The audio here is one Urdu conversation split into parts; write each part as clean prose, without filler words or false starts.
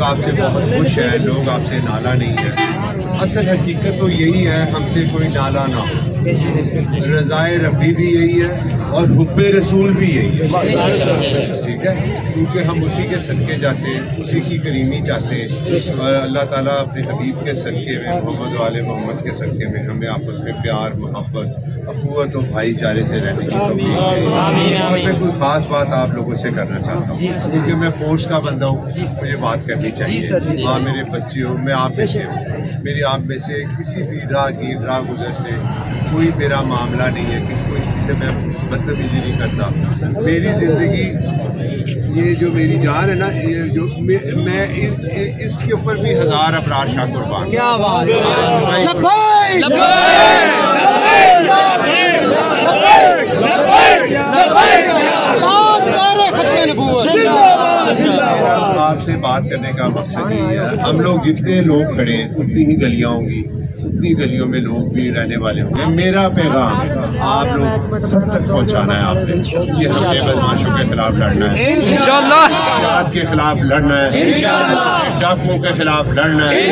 آپ سے بہت خوش ہیں، لوگ آپ سے نالا نہیں ہے۔ اصل حقیقت تو یہی ہے، ہم سے کوئی نالا نہ ہو۔ رضائے ربی بھی یہی ہے اور حب رسول بھی یہی ہے، ٹھیک ہے، کیونکہ ہم اسی کے صدقے جاتے ہیں، اسی کی کریمی چاہتے ہیں، اور اللہ تعالیٰ اپنے حبیب کے صدقے میں، محمد و آل محمد کے صدقے میں ہمیں آپس میں پیار، محبت، اخوت و بھائی چارے سے رہنے کی توفیق دے۔ اور میں کوئی خاص بات آپ لوگوں سے کرنا چاہتا ہوں، کیونکہ میں فورس کا بندہ ہوں، مجھے بات کرنی چاہیے۔ ہاں میرے بچے ہوں، میں آپ میں سے ہوں، میری آپ میں سے کسی بھی راہ گزر سے کوئی میرا معاملہ نہیں ہے، کسی سے میں بدتمیزی نہیں کرتا۔ میری زندگی، یہ جو میری جان ہے نا، یہ جو میں اس کے اوپر بھی ہزار ابرار شاہ قربان۔ کیا بات آپ سے بات کرنے کا مقصد یہی ہے، ہم لوگ جتنے لوگ کھڑے ہیں اتنی ہی گلیاں ہوں گی، اتنی گلیوں میں لوگ بھی رہنے والے ہوں گے۔ میرا پیغام آپ لوگ سب تک پہنچانا ہے، آپ نے کہ ہم نے بدماشوں کے خلاف لڑنا ہے، انشاءاللہ کے خلاف لڑنا ہے، ڈاکوؤں کے خلاف لڑنا ہے،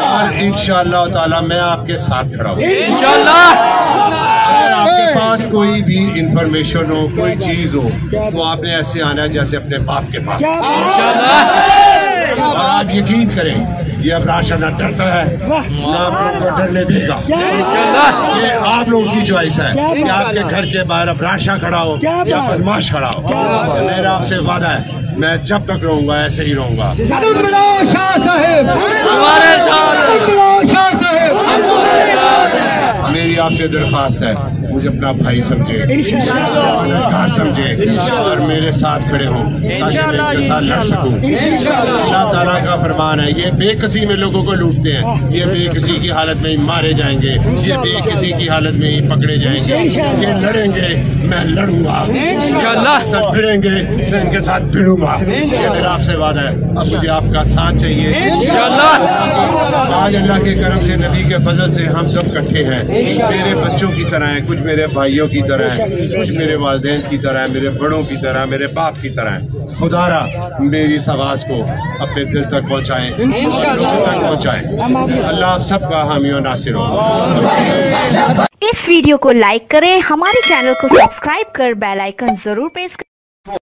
اور انشاءاللہ تعالی میں آپ کے ساتھ کھڑا ہوں۔ اگر آپ کے پاس کوئی بھی انفارمیشن ہو، کوئی چیز ہو، تو آپ نے ایسے آنا ہے جیسے اپنے باپ کے پاس، اور آپ یقین کریں یہ ابرار شاہ نہ ڈرتا ہے نہ آپ لوگوں کو ڈرنے دے گا۔ یہ آپ لوگوں کی چوائس ہے کہ آپ کے گھر کے باہر ابرار شاہ کھڑا ہو یا بدماش کھڑا ہو۔ میرا آپ سے وعدہ ہے، میں جب تک رہوں گا ایسے ہی رہوں گا۔ میری آپ سے درخواست ہے، مجھے اپنا بھائی سمجھے، مددگار سمجھے، اور میرے ساتھ کھڑے ہوں تاکہ میں ان کے ساتھ لڑ سکوں۔ اللہ تعالیٰ کا فرمان ہے، یہ بے کسی میں لوگوں کو لوٹتے ہیں، یہ بے کسی کی حالت میں ہی مارے جائیں گے، یہ بے کسی کی حالت میں ہی پکڑے جائیں گے۔ یہ لڑیں گے، میں لڑوں گا، ساتھ بھڑیں گے، میں ان کے ساتھ بھڑوں گا۔ یہ میرا آپ سے وعدہ ہے۔ اب مجھے آپ کا ساتھ چاہیے۔ آج اللہ کے کرم سے، نبی کے فضل سے ہم سب اکٹھے ہیں، میرے بچوں کی طرح ہیں، کچھ میرے بھائیوں کی طرح ہیں، کچھ میرے والدین کی طرح ہیں، میرے بڑوں کی طرح، میرے باپ کی طرح ہیں۔ خدا را میری اس آواز کو اپنے دل تک پہنچائیں اور لوگوں تک پہنچائیں۔ اللہ سب کا حامی و ناصر ہو۔ اس ویڈیو کو لائک کریں، ہمارے چینل کو سبسکرائب کر بیل آئیکن ضرور پریس کریں۔